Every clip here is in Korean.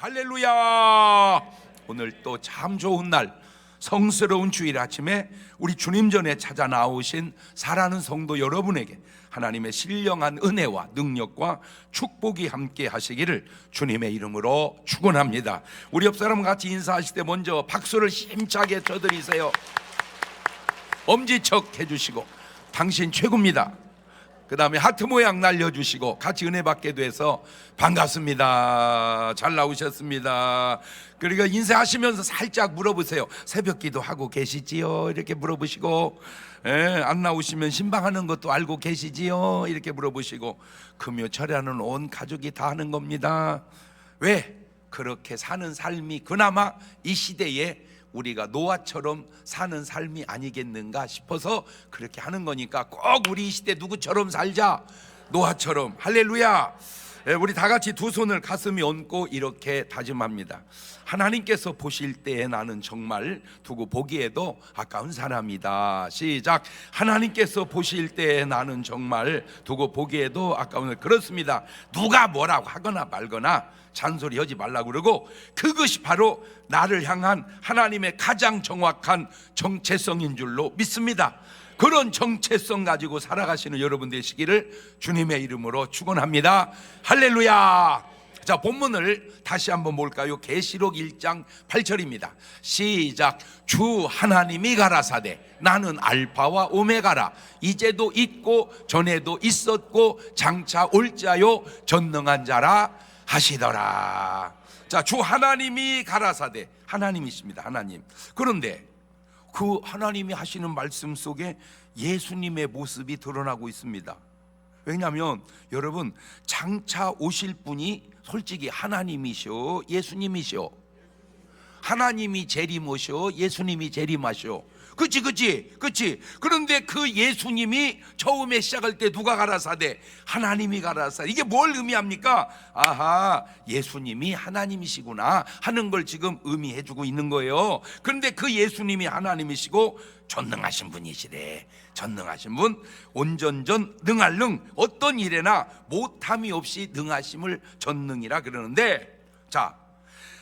할렐루야. 오늘 또 참 좋은 날, 성스러운 주일 아침에 우리 주님 전에 찾아 나오신 사랑하는 성도 여러분에게 하나님의 신령한 은혜와 능력과 축복이 함께 하시기를 주님의 이름으로 축원합니다. 우리 옆 사람 같이 인사하실 때 먼저 박수를 힘차게 쳐드리세요. 엄지척 해주시고 당신 최고입니다. 그 다음에 하트 모양 날려주시고 같이 은혜 받게 돼서 반갑습니다. 잘 나오셨습니다. 그러니까 인사하시면서 살짝 물어보세요. 새벽 기도 하고 계시지요? 이렇게 물어보시고, 안 나오시면 신방하는 것도 알고 계시지요? 이렇게 물어보시고, 금요 철야는 온 가족이 다 하는 겁니다. 왜? 그렇게 사는 삶이 그나마 이 시대에 우리가 노아처럼 사는 삶이 아니겠는가 싶어서 그렇게 하는 거니까 꼭 우리 이 시대 누구처럼 살자, 노아처럼. 할렐루야. 우리 다 같이 두 손을 가슴에 얹고 이렇게 다짐합니다. 하나님께서 보실 때에 나는 정말 두고 보기에도 아까운 사람이다. 시작. 하나님께서 보실 때에 나는 정말 두고 보기에도 아까운. 그렇습니다. 누가 뭐라고 하거나 말거나 잔소리 하지 말라고 그러고, 그것이 바로 나를 향한 하나님의 가장 정확한 정체성인 줄로 믿습니다. 그런 정체성 가지고 살아가시는 여러분 되시기를 주님의 이름으로 축원합니다. 할렐루야. 자, 본문을 다시 한번 볼까요? 계시록 1장 8절입니다 시작. 주 하나님이 가라사대 나는 알파와 오메가라, 이제도 있고 전에도 있었고 장차 올 자요 전능한 자라 하시더라. 자, 주 하나님이 가라사대, 하나님이십니다. 하나님. 그런데 그 하나님이 하시는 말씀 속에 예수님의 모습이 드러나고 있습니다. 왜냐하면 여러분, 장차 오실 분이 솔직히 하나님이시오, 예수님이시오? 하나님이 재림오시오, 예수님이 재림하시오? 그치. 그런데 그 예수님이 처음에 시작할 때 누가 가라사대? 하나님이 가라사대. 이게 뭘 의미합니까? 아하, 예수님이 하나님이시구나 하는 걸 지금 의미해 주고 있는 거예요. 그런데 그 예수님이 하나님이시고 전능하신 분이시래. 전능하신 분, 온전전 능할 능, 어떤 일에나 못함이 없이 능하심을 전능이라 그러는데, 자,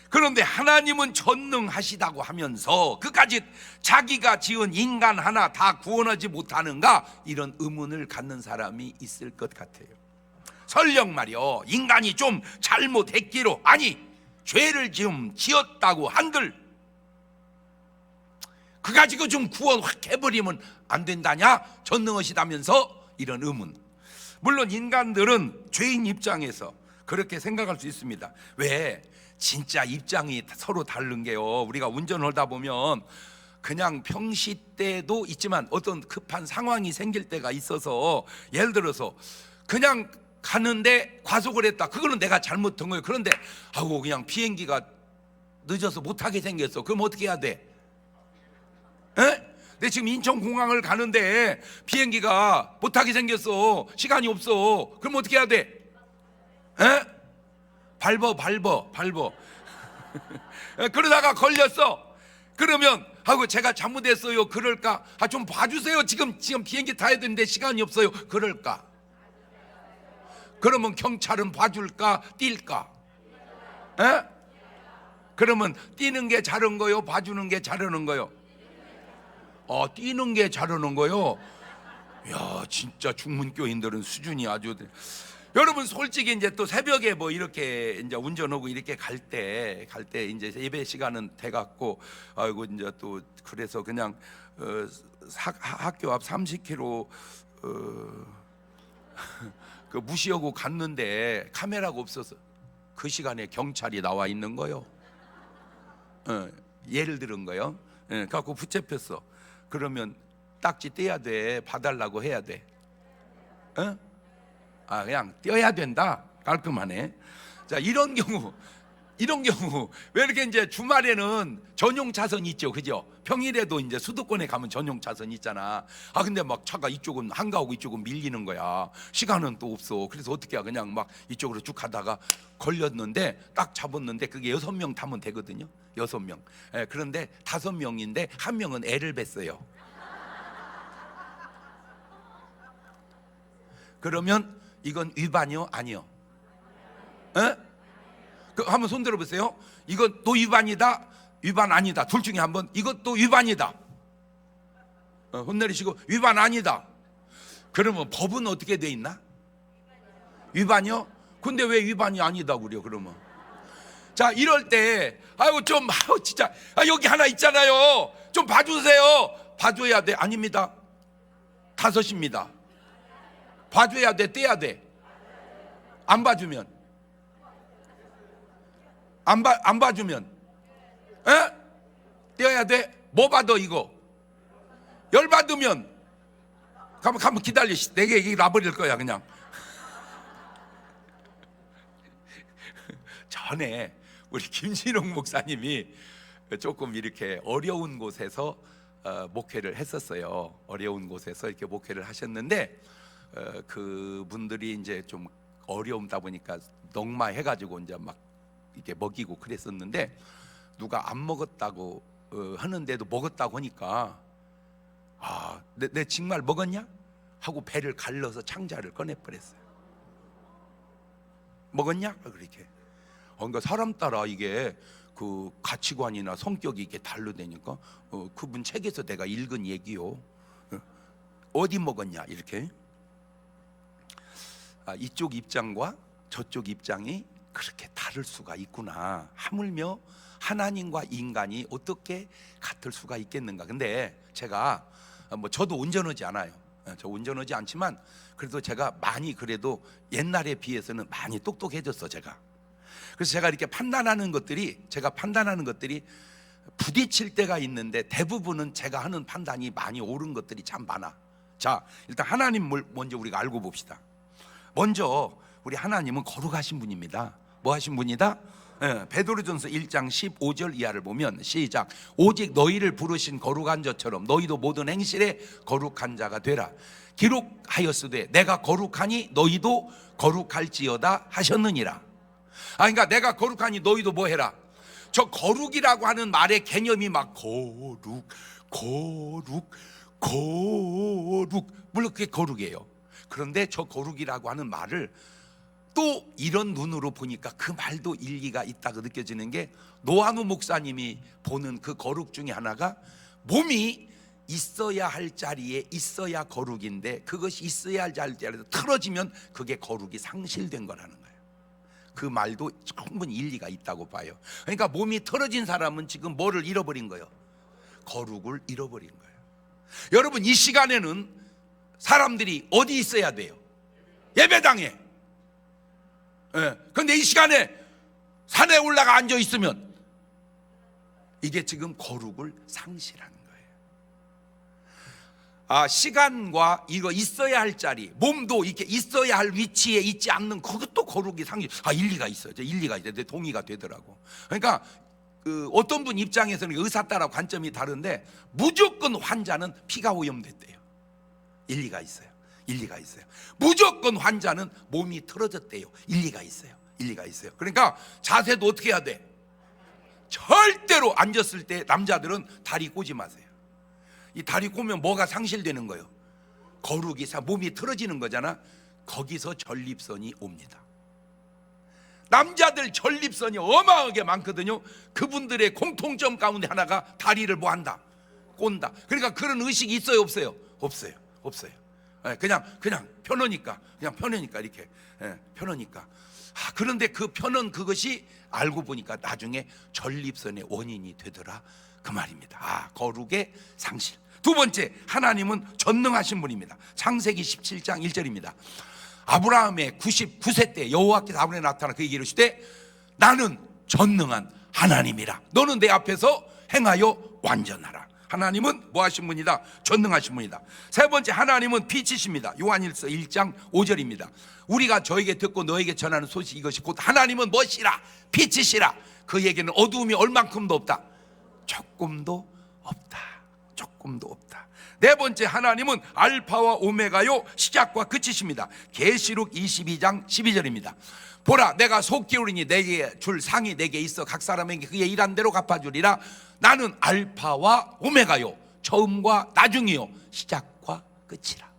그런데 하나님은 전능하시다고 하면서 그까지 자기가 지은 인간 하나 다 구원하지 못하는가, 이런 의문을 갖는 사람이 있을 것 같아요. 설령 말이요, 인간이 좀 잘못했기로, 아니 죄를 좀 지었다고 한들 그 가지고 좀 구원 확 해버리면 안 된다냐? 전능하시다면서 이런 의문. 물론 인간들은 죄인 입장에서 그렇게 생각할 수 있습니다. 왜? 진짜 입장이 서로 다른 게요, 우리가 운전을 하다 보면 그냥 평시 때도 있지만 어떤 급한 상황이 생길 때가 있어서, 예를 들어서 그냥 가는데 과속을 했다. 그거는 내가 잘못한 거예요. 그런데 아우 그냥 비행기가 늦어서 못하게 생겼어. 그럼 어떻게 해야 돼? 내 지금 인천공항을 가는데 비행기가 못하게 생겼어. 시간이 없어. 그럼 어떻게 해야 돼? 밟어. 그러다가 걸렸어. 그러면 하고 제가 잘못했어요. 그럴까? 좀 봐주세요. 지금 비행기 타야 되는데 시간이 없어요. 그럴까? 그러면 경찰은 봐줄까? 뛸까? 그러면 뛰는 게 잘한 거요? 봐주는 게 잘하는 거요? 뛰는 게 잘하는 거요? 야, 진짜 중문교인들은 수준이 아주. 여러분 솔직히 이제 또 새벽에 뭐 이렇게 이제 운전하고 이렇게 갈 때 이제 예배 시간은 돼갖고, 아이고 이제 또 그래서 그냥 학교 앞 30km 그 무시하고 갔는데 카메라가 없어서 그 시간에 경찰이 나와 있는 거요. 예를 들은 거요. 갖고 붙잡혔어. 그러면 딱지 떼야 돼? 봐달라고 해야 돼? 그냥 떼어야 된다. 깔끔하네. 자, 이런 경우 왜 이렇게 이제 주말에는 전용 차선이 있죠, 그죠? 평일에도 이제 수도권에 가면 전용 차선이 있잖아. 근데 막 차가 이쪽은 한가하고 이쪽은 밀리는 거야. 시간은 또 없어. 그래서 어떻게 해? 그냥 막 이쪽으로 쭉 가다가 걸렸는데, 딱 잡았는데 그게 6명 타면 되거든요. 6명. 그런데 5명인데 1명은 애를 뱄어요. 그러면 이건 위반이요? 아니요? 한번 손 들어보세요. 이것도 위반이다, 위반 아니다. 둘 중에 한번. 이것도 위반이다. 손 내리시고 위반 아니다. 그러면 법은 어떻게 돼 있나? 위반이요? 근데 왜 위반이 아니다 그래요? 그러면 자, 이럴 때 아이고 좀 진짜 여기 하나 있잖아요. 좀 봐주세요. 봐줘야 돼? 아닙니다. 5입니다. 봐줘야 돼? 떼야 돼? 안 봐주면 안 봐주면 에? 떼어야 돼? 뭐 받아 이거? 열 받으면 가면 기다려. 내게 얘기 놔버릴 거야 그냥. 전에 우리 김신홍 목사님이 조금 이렇게 어려운 곳에서 목회를 했었어요. 어려운 곳에서 이렇게 목회를 하셨는데 그분들이 이제 좀 어려움다 보니까 넉마해가지고 이제 막 이렇게 먹이고 그랬었는데 누가 안 먹었다고 하는데도 먹었다고 하니까 내 정말 먹었냐? 하고 배를 갈라서 창자를 꺼내버렸어요. 먹었냐? 그렇게. 그러니까 사람 따라 이게 그 가치관이나 성격이 이게 다르다니까 그분 책에서 내가 읽은 얘기요. 어디 먹었냐 이렇게. 이쪽 입장과 저쪽 입장이 그렇게 다를 수가 있구나. 하물며 하나님과 인간이 어떻게 같을 수가 있겠는가. 근데 제가 저도 운전하지 않아요. 저 운전하지 않지만 그래도 제가 많이 그래도 옛날에 비해서는 많이 똑똑해졌어 제가. 그래서 제가 이렇게 판단하는 것들이 부딪힐 때가 있는데 대부분은 제가 하는 판단이 많이 옳은 것들이 참 많아. 자, 일단 하나님을 먼저 우리가 알고 봅시다. 먼저 우리 하나님은 거룩하신 분입니다. 뭐 하신 분이다? 베드로전서 1장 15절 이하를 보면 시작. 오직 너희를 부르신 거룩한 자처럼 너희도 모든 행실에 거룩한 자가 되라. 기록하였으되 내가 거룩하니 너희도 거룩할지어다 하셨느니라. 그러니까 내가 거룩하니 너희도 뭐 해라. 저 거룩이라고 하는 말의 개념이 막 거룩 물론 그게 거룩이에요. 그런데 저 거룩이라고 하는 말을 또 이런 눈으로 보니까 그 말도 일리가 있다고 느껴지는 게 노한우 목사님이 보는 그 거룩 중에 하나가 몸이 있어야 할 자리에 있어야 거룩인데 그것이 있어야 할 자리에서 틀어지면 그게 거룩이 상실된 거라는 거예요. 그 말도 충분히 일리가 있다고 봐요. 그러니까 몸이 틀어진 사람은 지금 뭐를 잃어버린 거예요? 거룩을 잃어버린 거예요. 여러분 이 시간에는 사람들이 어디 있어야 돼요? 예배당에. 그런데 이 시간에 산에 올라가 앉아 있으면 이게 지금 거룩을 상실하는 거예요. 시간과 이거 있어야 할 자리, 몸도 이렇게 있어야 할 위치에 있지 않는 그것도 거룩이 상실. 일리가 있어요. 일리가 있어요. 동의가 되더라고. 그러니까 어떤 분 입장에서는 의사 따라 관점이 다른데 무조건 환자는 피가 오염됐대요. 일리가 있어요. 일리가 있어요. 무조건 환자는 몸이 틀어졌대요. 일리가 있어요. 일리가 있어요. 그러니까 자세도 어떻게 해야 돼? 절대로 앉았을 때 남자들은 다리 꼬지 마세요. 이 다리 꼬면 뭐가 상실되는 거예요? 거룩이 몸이 틀어지는 거잖아. 거기서 전립선이 옵니다. 남자들 전립선이 어마어마하게 많거든요. 그분들의 공통점 가운데 하나가 다리를 뭐 한다? 꼰다. 그러니까 그런 의식이 있어요, 없어요? 없어요. 없어요. 그냥 편하니까 이렇게 편하니까. 그런데 그 편한 그것이 알고 보니까 나중에 전립선의 원인이 되더라 그 말입니다. 거룩의 상실. 두 번째, 하나님은 전능하신 분입니다. 창세기 17장 1절입니다. 아브라함의 99세 때 여호와께서 아브라함에 나타나 그에게 이르시되 나는 전능한 하나님이라. 너는 내 앞에서 행하여 완전하라. 하나님은 뭐 하신 분이다? 전능하신 분이다. 세 번째, 하나님은 빛이십니다. 요한일서 1장 5절입니다. 우리가 저에게 듣고 너에게 전하는 소식 이것이 곧 하나님은 무엇이라? 빛이시라. 그에게는 어두움이 얼만큼도 없다. 조금도 없다. 조금도 없다. 네 번째, 하나님은 알파와 오메가요 시작과 끝이십니다. 계시록 22장 12절입니다. 보라, 내가 속 기울이니 내게 줄 상이 내게 있어 각 사람에게 그의 일한 대로 갚아주리라. 나는 알파와 오메가요, 처음과 나중이요, 시작과 끝이라.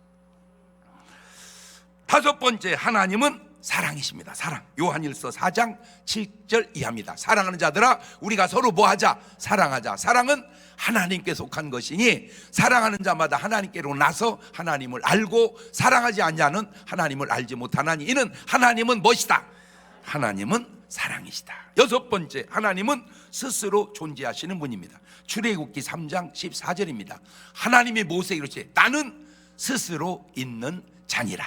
다섯 번째, 하나님은 사랑이십니다. 사랑. 요한일서 4장 7절 이하입니다. 사랑하는 자들아 우리가 서로 뭐하자? 사랑하자. 사랑은 하나님께 속한 것이니 사랑하는 자마다 하나님께로 나서 하나님을 알고 사랑하지 않냐는 하나님을 알지 못하나니 이는 하나님은 무엇이다? 하나님은 사랑이시다. 여섯 번째, 하나님은 스스로 존재하시는 분입니다. 출애굽기 3장 14절입니다. 하나님이 모세에게 이르시되 나는 스스로 있는 자니라.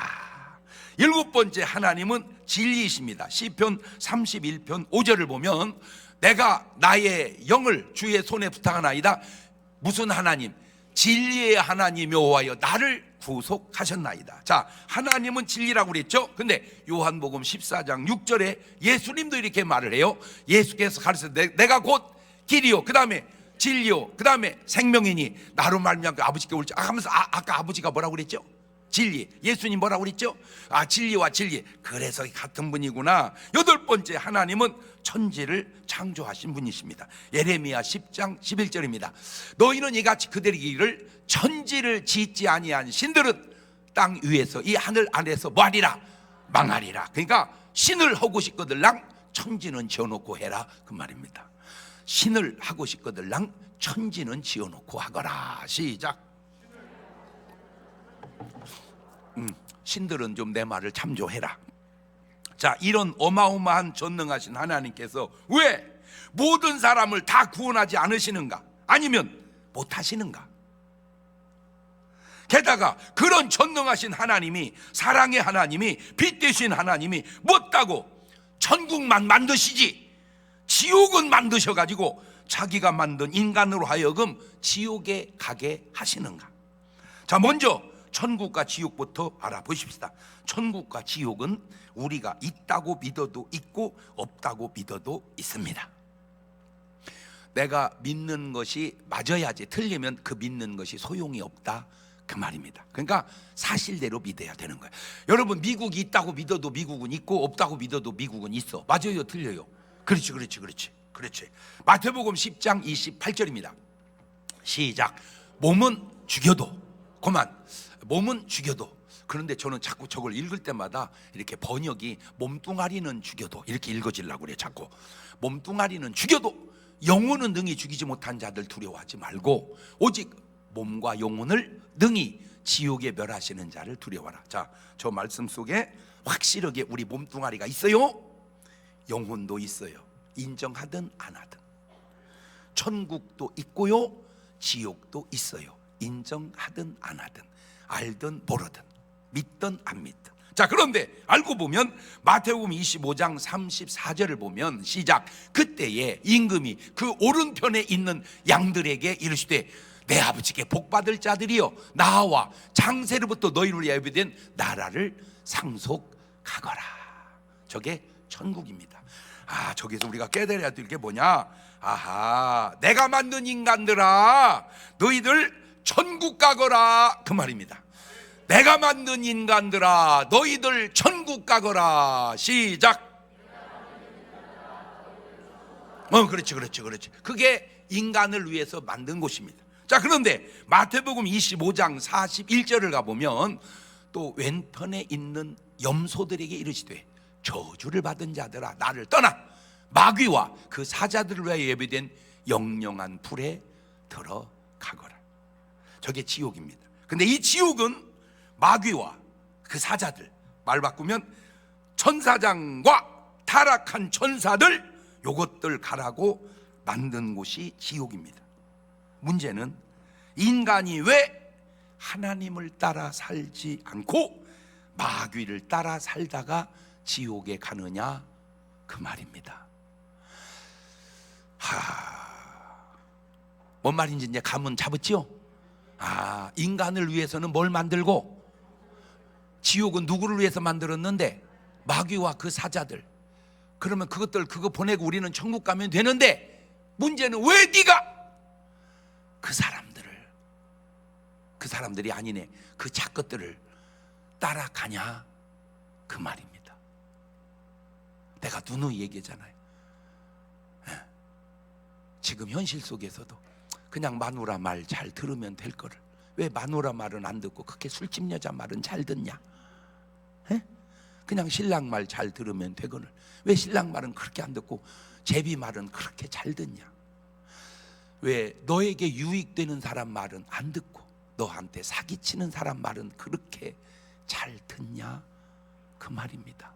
일곱 번째, 하나님은 진리이십니다. 시편 31편 5절을 보면 내가 나의 영을 주의 손에 부탁하나이다. 무슨 하나님? 진리의 하나님 여호와여 나를 구속하셨나이다. 자, 하나님은 진리라고 그랬죠. 근데 요한복음 14장 6절에 예수님도 이렇게 말을 해요. 예수께서 가르쳐서 내가 곧 길이요, 그 다음에 진리요, 그 다음에 생명이니 나로 말미암아 아버지께 올지 하면서 아까 아버지가 뭐라고 그랬죠? 진리. 예수님 뭐라고 그랬죠? 진리와 진리. 그래서 같은 분이구나. 여덟 번째, 하나님은 천지를 창조하신 분이십니다. 예레미야 10장 11절입니다. 너희는 이같이 그들이기를 천지를 짓지 아니한 신들은 땅 위에서 이 하늘 안에서 뭐하리라? 망하리라. 그러니까 신을 하고 싶거들랑 천지는 지어놓고 해라 그 말입니다. 신을 하고 싶거들랑 천지는 지어놓고 하거라. 시작. 신들은 좀 내 말을 참조해라. 자, 이런 어마어마한 전능하신 하나님께서 왜 모든 사람을 다 구원하지 않으시는가? 아니면 못하시는가? 게다가 그런 전능하신 하나님이, 사랑의 하나님이, 빛 되신 하나님이 못다고 천국만 만드시지 지옥은 만드셔가지고 자기가 만든 인간으로 하여금 지옥에 가게 하시는가? 자, 먼저 천국과 지옥부터 알아보십시다. 천국과 지옥은 우리가 있다고 믿어도 있고 없다고 믿어도 있습니다. 내가 믿는 것이 맞아야지, 틀리면 그 믿는 것이 소용이 없다 그 말입니다. 그러니까 사실대로 믿어야 되는 거예요. 여러분, 미국이 있다고 믿어도 미국은 있고 없다고 믿어도 미국은 있어. 맞아요, 틀려요? 그렇지. 마태복음 10장 28절입니다. 시작. 몸은 죽여도, 그만. 몸은 죽여도. 그런데 저는 자꾸 저걸 읽을 때마다 이렇게 번역이 몸뚱아리는 죽여도 이렇게 읽어지려고 그래요. 자꾸 몸뚱아리는 죽여도 영혼은 능히 죽이지 못한 자들 두려워하지 말고 오직 몸과 영혼을 능히 지옥에 멸하시는 자를 두려워하라. 자, 저 말씀 속에 확실하게 우리 몸뚱아리가 있어요. 영혼도 있어요. 인정하든 안 하든. 천국도 있고요, 지옥도 있어요. 인정하든 안 하든, 알든 모르든, 믿든 안 믿든. 자, 그런데 알고 보면 마태복음 25장 34절을 보면 시작. 그때에 임금이 그 오른편에 있는 양들에게 이르시되 내 아버지께 복받을 자들이여 나와 창세로부터 너희를 위하여 예비된 나라를 상속하거라. 저게 천국입니다. 저기서 우리가 깨달아야 될 게 뭐냐? 내가 만든 인간들아 너희들 천국 가거라 그 말입니다. 내가 만든 인간들아 너희들 천국 가거라. 시작. 그렇지. 그게 인간을 위해서 만든 곳입니다. 자, 그런데 마태복음 25장 41절을 가보면 또 왼편에 있는 염소들에게 이르시되 저주를 받은 자들아 나를 떠나 마귀와 그 사자들을 위하여 예비된 영영한 불에 들어가거라. 저게 지옥입니다. 근데 이 지옥은 마귀와 그 사자들, 말 바꾸면 천사장과 타락한 천사들, 요것들 가라고 만든 곳이 지옥입니다. 문제는 인간이 왜 하나님을 따라 살지 않고 마귀를 따라 살다가 지옥에 가느냐 그 말입니다. 뭔 말인지 이제 감은 잡았지요? 인간을 위해서는 뭘 만들고 지옥은 누구를 위해서 만들었는데 마귀와 그 사자들. 그러면 그거 보내고 우리는 천국 가면 되는데 문제는 왜 네가 그 사람들이 아니네, 그 작것들을 따라가냐 그 말입니다. 내가 누누이 얘기하잖아요. 지금 현실 속에서도 그냥 마누라 말 잘 들으면 될 거를 왜 마누라 말은 안 듣고 그렇게 술집 여자 말은 잘 듣냐? 그냥 신랑 말 잘 들으면 되거늘. 왜 신랑 말은 그렇게 안 듣고 제비 말은 그렇게 잘 듣냐? 왜 너에게 유익되는 사람 말은 안 듣고 너한테 사기치는 사람 말은 그렇게 잘 듣냐? 그 말입니다.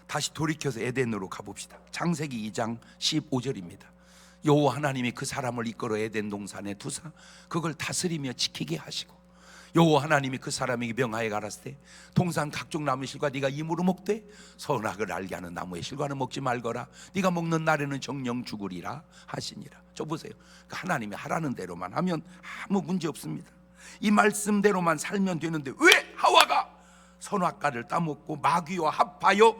다시 돌이켜서 에덴으로 가봅시다. 창세기 2장 15절입니다. 여호와 하나님이 그 사람을 이끌어 에덴 동산에 두사 그걸 다스리며 지키게 하시고, 여호와 하나님이 그 사람에게 명하여 가라사대 동산 각종 나무의 실과 네가 임으로 먹되 선악을 알게 하는 나무의 실과는 먹지 말거라. 네가 먹는 날에는 정령 죽으리라 하시니라. 저 보세요. 하나님이 하라는 대로만 하면 아무 문제 없습니다. 이 말씀대로만 살면 되는데 왜 하와가 선악과를 따먹고 마귀와 합하여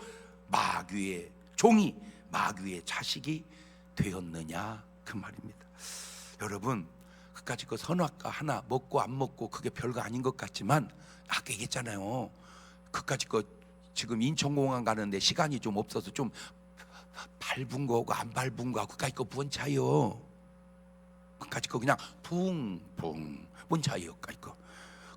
마귀의 종이 마귀의 자식이 되었느냐? 그 말입니다. 여러분, 그까짓 거 선악과 하나 먹고 안 먹고 그게 별거 아닌 것 같지만 아까 얘기했잖아요. 그까짓 거 지금 인천공항 가는데 시간이 좀 없어서 좀 밟은 거하고 안 밟은 거하고 그까짓 거 뭔 차이요? 그까짓 거 그냥 붕붕 뭔 차이요? 그까짓 거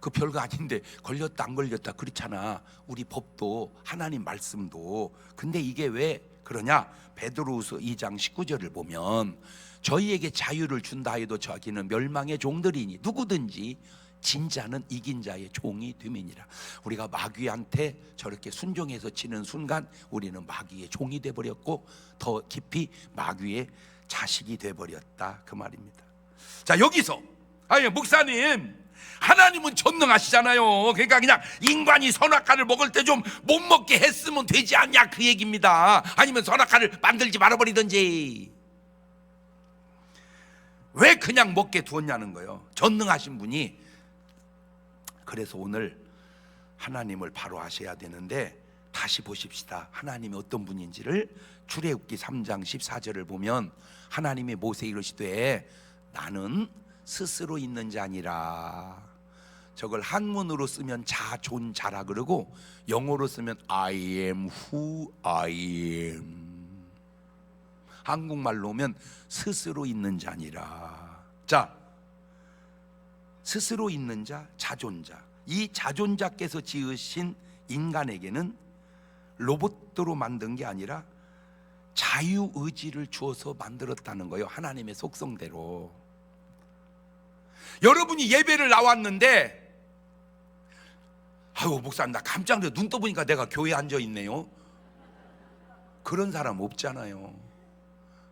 그 별거 아닌데 걸렸다 안 걸렸다 그렇잖아. 우리 법도 하나님 말씀도. 근데 이게 왜 그러냐? 베드로후서 2장 19절을 보면 저희에게 자유를 준다 해도 저기는 멸망의 종들이니 누구든지 진자는 이긴 자의 종이 됨이니라. 우리가 마귀한테 저렇게 순종해서 치는 순간 우리는 마귀의 종이 돼버렸고 더 깊이 마귀의 자식이 돼버렸다 그 말입니다. 자, 여기서 아니 목사님, 하나님은 전능하시잖아요. 그러니까 그냥 인간이 선악과를 먹을 때 좀 못 먹게 했으면 되지 않냐 그 얘기입니다. 아니면 선악과를 만들지 말아버리든지. 왜 그냥 먹게 두었냐는 거예요. 전능하신 분이. 그래서 오늘 하나님을 바로 아셔야 되는데 다시 보십시다. 하나님이 어떤 분인지를. 출애굽기 3장 14절을 보면 하나님이 모세에게 이르시되 나는 스스로 있는 자 아니라, 저걸 한문으로 쓰면 자존자라 그러고 영어로 쓰면 I am who I am. 한국말로 오면 스스로 있는 자니라. 자, 스스로 있는 자, 자존자. 이 자존자께서 지으신 인간에게는 로봇으로 만든 게 아니라 자유의지를 주어서 만들었다는 거예요. 하나님의 속성대로. 여러분이 예배를 나왔는데 아유 목사님 나 깜짝 놀라 눈 떠보니까 내가 교회에 앉아있네요. 그런 사람 없잖아요.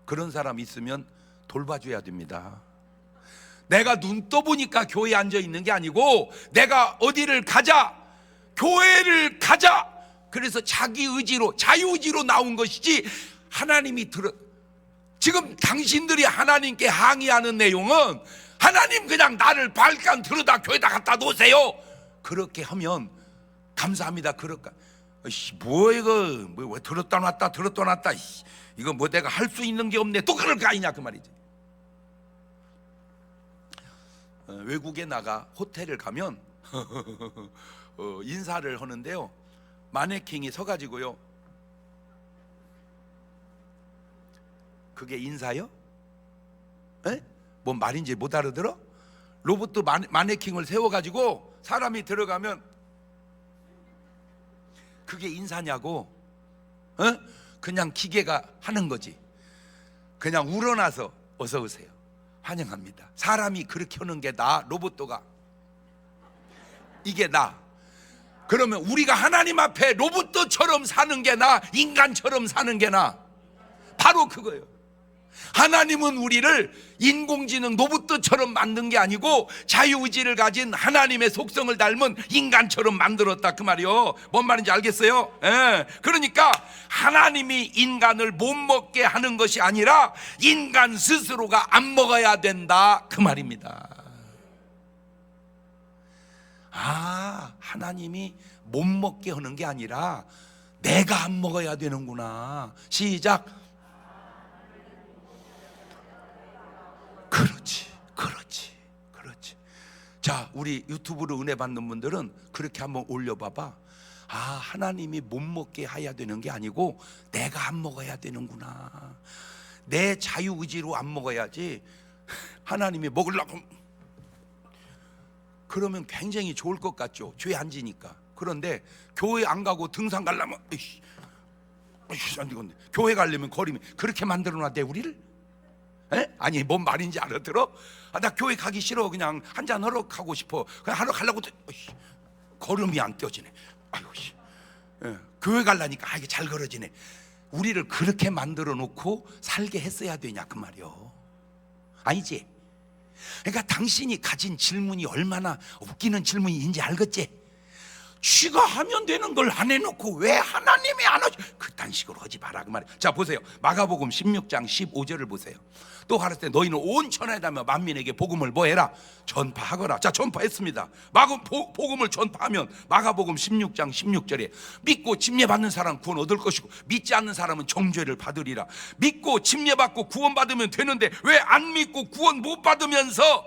그런 사람 있으면 돌봐줘야 됩니다. 내가 눈 떠보니까 교회에 앉아있는 게 아니고 내가 어디를 가자, 교회를 가자, 그래서 자기 의지로 자유의지로 나온 것이지. 하나님이 지금 당신들이 하나님께 항의하는 내용은 하나님 그냥 나를 발간 들어다 교회다 갖다 놓으세요. 그렇게 하면 감사합니다. 그럴까? 뭐 이거 뭐 들었다 놨다 들었다 놨다 이거 뭐 내가 할 수 있는 게 없네. 또 그럴 거 아니냐 그 말이지. 외국에 나가 호텔을 가면 인사를 하는데요. 마네킹이 서가지고요. 그게 인사요? 에? 뭔 말인지 못 알아들어? 로봇도 마네킹을 세워가지고 사람이 들어가면 그게 인사냐고? 그냥 기계가 하는 거지. 그냥 우러나서 어서 오세요, 환영합니다. 사람이 그렇게 하는 게 나, 로봇도가 이게 나. 그러면 우리가 하나님 앞에 로봇도처럼 사는 게 나, 인간처럼 사는 게 나? 바로 그거예요. 하나님은 우리를 인공지능 로봇처럼 만든 게 아니고 자유의지를 가진 하나님의 속성을 닮은 인간처럼 만들었다 그 말이요. 뭔 말인지 알겠어요? 그러니까 하나님이 인간을 못 먹게 하는 것이 아니라 인간 스스로가 안 먹어야 된다 그 말입니다. 아, 하나님이 못 먹게 하는 게 아니라 내가 안 먹어야 되는구나. 시작. 그렇지. 자, 우리 유튜브로 은혜 받는 분들은 그렇게 한번 올려봐봐. 아, 하나님이 못 먹게 해야 되는 게 아니고 내가 안 먹어야 되는구나. 내 자유의지로 안 먹어야지. 하나님이 먹으려고 그러면 굉장히 좋을 것 같죠. 죄 안 지니까. 그런데 교회 안 가고 등산 가려면 안 되겠네. 교회 가려면 걸음이 그렇게 만들어놨대 우리를? 에? 아니 뭔 말인지 알아들어? 나 교회 가기 싫어. 그냥 한잔 하러 가고 싶어. 그냥 하러 가려고 걸음이 안 떼어지네. 아이고 씨. 교회 가려니까 이게 잘 걸어지네. 우리를 그렇게 만들어 놓고 살게 했어야 되냐 그 말이요. 아니지? 그러니까 당신이 가진 질문이 얼마나 웃기는 질문인지 알겠지? 쥐가 하면 되는 걸 안 해놓고 왜 하나님이 안 하지? 그딴 식으로 하지 마라 그 말이에요. 자 보세요. 마가복음 16장 15절을 보세요. 또 가라사대 너희는 온 천하에 다며 만민에게 복음을 뭐 해라? 전파하거라. 자 전파했습니다. 복음을 전파하면 마가복음 16장 16절에 믿고 침례받는 사람은 구원 얻을 것이고 믿지 않는 사람은 정죄를 받으리라. 믿고 침례받고 구원받으면 되는데 왜 안 믿고 구원 못 받으면서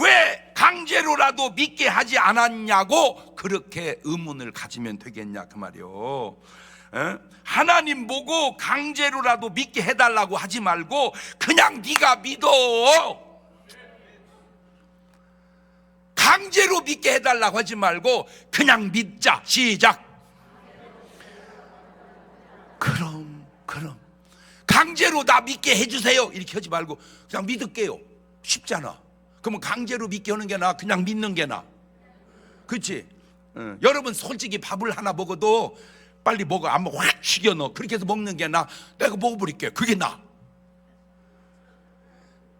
왜 강제로라도 믿게 하지 않았냐고 그렇게 의문을 가지면 되겠냐 그 말이요. 하나님 보고 강제로라도 믿게 해달라고 하지 말고 그냥 네가 믿어. 강제로 믿게 해달라고 하지 말고 그냥 믿자. 시작. 그럼 강제로 나 믿게 해주세요 이렇게 하지 말고 그냥 믿을게요. 쉽잖아. 그러면 강제로 믿게 하는 게 나아? 그냥 믿는 게 나아? 그렇지? 여러분 솔직히 밥을 하나 먹어도 빨리 먹어. 안 먹어 확 죽여 넣어. 그렇게 해서 먹는 게 나아? 내가 먹어버릴게. 그게 나아?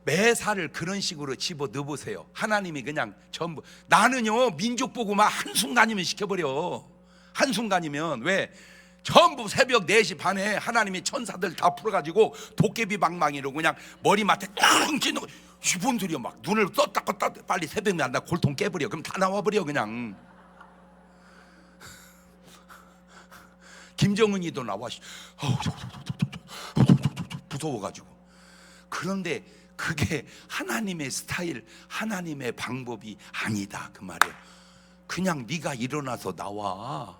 매사를 그런 식으로 집어 넣어보세요. 하나님이 그냥 전부. 나는요 민족보고만 한순간이면 시켜버려. 한순간이면. 왜? 전부 새벽 4시 반에 하나님이 천사들 다 풀어가지고 도깨비 방망이로 그냥 머리맡에 뻥 찌는 거. 이분들이 막 눈을 떴다 껐다 빨리 새벽에 한다 골통 깨버려. 그럼 다 나와버려 그냥. 김정은이도 나와 무서워가지고. 그런데 그게 하나님의 스타일, 하나님의 방법이 아니다 그 말이에요. 그냥 네가 일어나서 나와.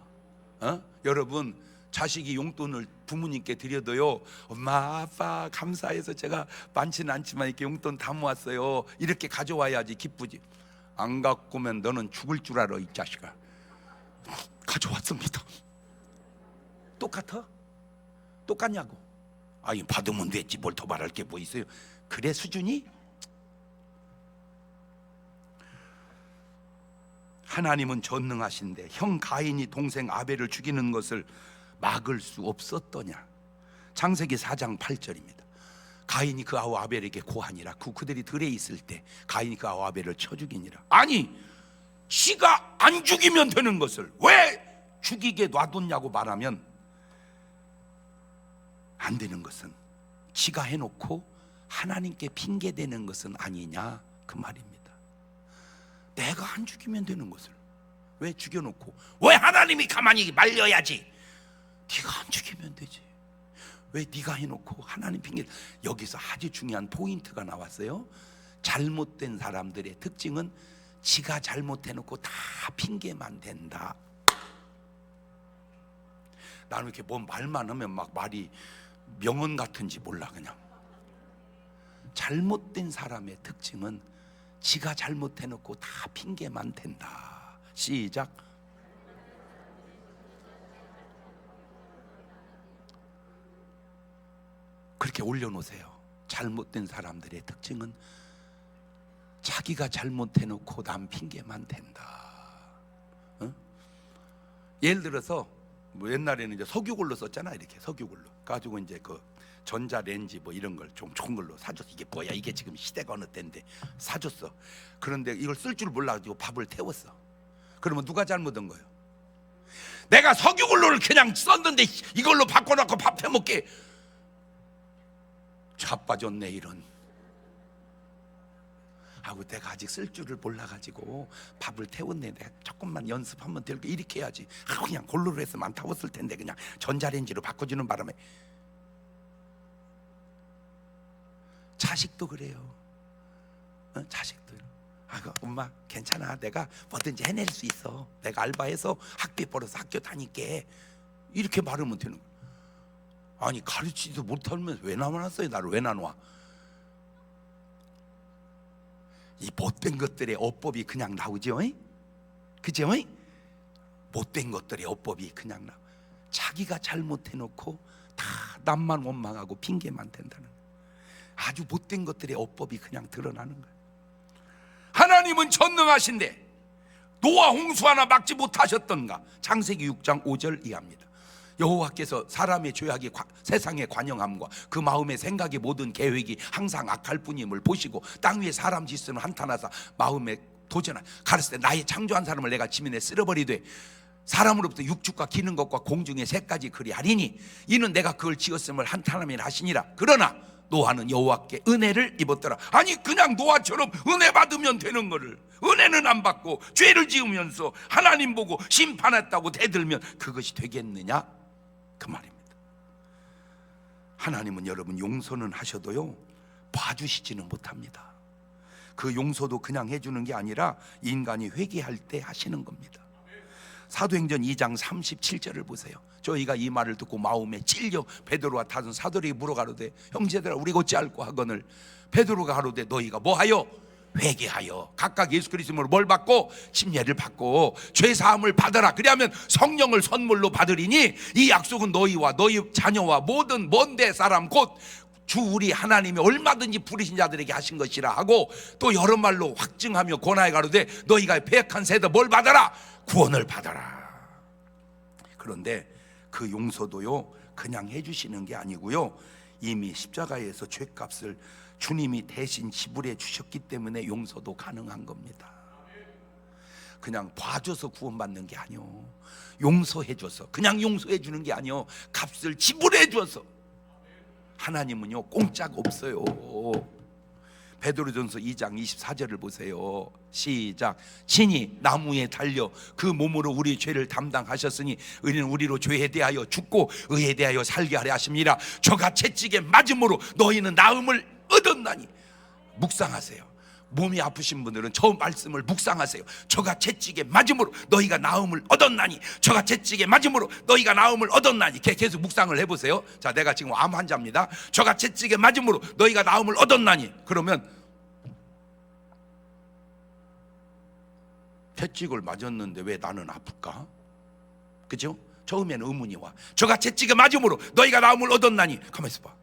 여러분 자식이 용돈을 부모님께 드려도요 엄마 아빠 감사해서 제가 많지는 않지만 이렇게 용돈 다 모았어요 이렇게 가져와야지 기쁘지. 안 갖고 오면 너는 죽을 줄 알아 이 자식아. 가져왔습니다. 똑같아? 똑같냐고. 아니 받으면 됐지 뭘 더 말할 게 뭐 있어요. 그래 수준이? 하나님은 전능하신데 형 가인이 동생 아벨을 죽이는 것을 막을 수 없었더냐. 창세기 4장 8절입니다. 가인이 그 아우 아벨에게 고하니라. 그들이 들에 있을 때 가인이 그 아우 아벨을 쳐 죽이니라. 아니 지가 안 죽이면 되는 것을 왜 죽이게 놔뒀냐고 말하면 안 되는 것은 지가 해놓고 하나님께 핑계대는 것은 아니냐 그 말입니다. 내가 안 죽이면 되는 것을 왜 죽여놓고 왜 하나님이 가만히 말려야지. 네가 안 죽이면 되지. 왜 네가 해놓고 하나님 핑계. 여기서 아주 중요한 포인트가 나왔어요. 잘못된 사람들의 특징은 지가 잘못해놓고 다 핑계만 댄다. 나는 이렇게 뭔 말만 하면 막 말이 명언 같은지 몰라. 그냥 잘못된 사람의 특징은 지가 잘못해놓고 다 핑계만 댄다. 시작. 그렇게 올려놓으세요. 잘못된 사람들의 특징은 자기가 잘못해놓고 남 핑계만 댄다. 예를 들어서 뭐 옛날에는 이제 석유골로 썼잖아. 이렇게 석유골로 가지고 이제 그 전자레인지 뭐 이런 걸 좀 좋은 걸로 사줬어. 이게 뭐야? 이게 지금 시대가 어느 때인데 사줬어. 그런데 이걸 쓸 줄 몰라가지고 밥을 태웠어. 그러면 누가 잘못한 거예요? 내가 석유골로를 그냥 썼는데 이걸로 바꿔놓고 밥 태먹게. 자빠졌네 이런. 하고 내가 아직 쓸 줄을 몰라가지고 밥을 태웠네. 내가 조금만 연습하면 될 거 이렇게 해야지. 그냥 골로로 했으면 안 타웠을 텐데 그냥 전자레인지로 바꿔주는 바람에. 자식도 그래요. 자식도. 아이고 엄마 괜찮아. 내가 뭐든지 해낼 수 있어. 내가 알바해서 학비 벌어서 학교 다닐게. 이렇게 말하면 되는 거야. 아니 가르치지도 못하면 왜 나눠놨어요? 나를 왜 나눠? 이 못된 것들의 어법이 그냥 나오죠. 그죠? 못된 것들의 어법이 그냥 나. 자기가 잘못해놓고 다 남만 원망하고 핑계만 댄다는 거예요. 아주 못된 것들의 어법이 그냥 드러나는 거예요. 하나님은 전능하신데 노아 홍수 하나 막지 못하셨던가? 창세기 6장 5절 이하입니다. 여호와께서 사람의 죄악이 세상에 관영함과 그 마음의 생각의 모든 계획이 항상 악할 뿐임을 보시고 땅 위에 사람 짓으면 한탄하사 마음에 도전하 가르치되 나의 창조한 사람을 내가 지면에 쓸어버리되 사람으로부터 육축과 기는 것과 공중의 새까지 그리하리니 이는 내가 그걸 지었음을 한탄함이라 하시니라. 그러나 노아는 여호와께 은혜를 입었더라. 아니 그냥 노아처럼 은혜 받으면 되는 거를 은혜는 안 받고 죄를 지으면서 하나님 보고 심판했다고 대들면 그것이 되겠느냐 그 말입니다. 하나님은 여러분 용서는 하셔도요 봐주시지는 못합니다. 그 용서도 그냥 해주는 게 아니라 인간이 회개할 때 하시는 겁니다. 사도행전 2장 37절을 보세요. 저희가 이 말을 듣고 마음에 찔려 베드로와 다른 사도들이 물어가로되 형제들아 우리가 어찌할꼬 하거늘 베드로가 가로되 너희가 뭐하여 회개하여 각각 예수 그리스도로 뭘 받고 침례를 받고 죄 사함을 받아라. 그리하면 성령을 선물로 받으리니 이 약속은 너희와 너희 자녀와 모든 먼데 사람 곧 주 우리 하나님이 얼마든지 부르신 자들에게 하신 것이라 하고 또 여러 말로 확증하며 권하여 가로되 너희가 배역한 세대 뭘 받아라? 구원을 받아라. 그런데 그 용서도요 그냥 해주시는 게 아니고요 이미 십자가에서 죄값을 주님이 대신 지불해 주셨기 때문에 용서도 가능한 겁니다. 그냥 봐줘서 구원받는 게 아니요 용서해줘서 그냥 용서해 주는 게 아니요 값을 지불해 줘서. 하나님은요 공짜가 없어요. 베드로전서 2장 24절을 보세요. 시작. 친히 나무에 달려 그 몸으로 우리 죄를 담당하셨으니 우리는 우리로 죄에 대하여 죽고 의에 대하여 살게 하려 하심이라. 저가 채찍에 맞음으로 너희는 나음을 얻었나니. 묵상하세요. 몸이 아프신 분들은 저 말씀을 묵상하세요. 저가 채찍에 맞음으로 너희가 나음을 얻었나니. 저가 채찍에 맞음으로 너희가 나음을 얻었나니. 계속 묵상을 해보세요. 자, 내가 지금 암 환자입니다. 저가 채찍에 맞음으로 너희가 나음을 얻었나니. 그러면 채찍을 맞았는데 왜 나는 아플까? 그죠? 처음에는 의문이 와. 저가 채찍에 맞음으로 너희가 나음을 얻었나니. 가만히 있어봐.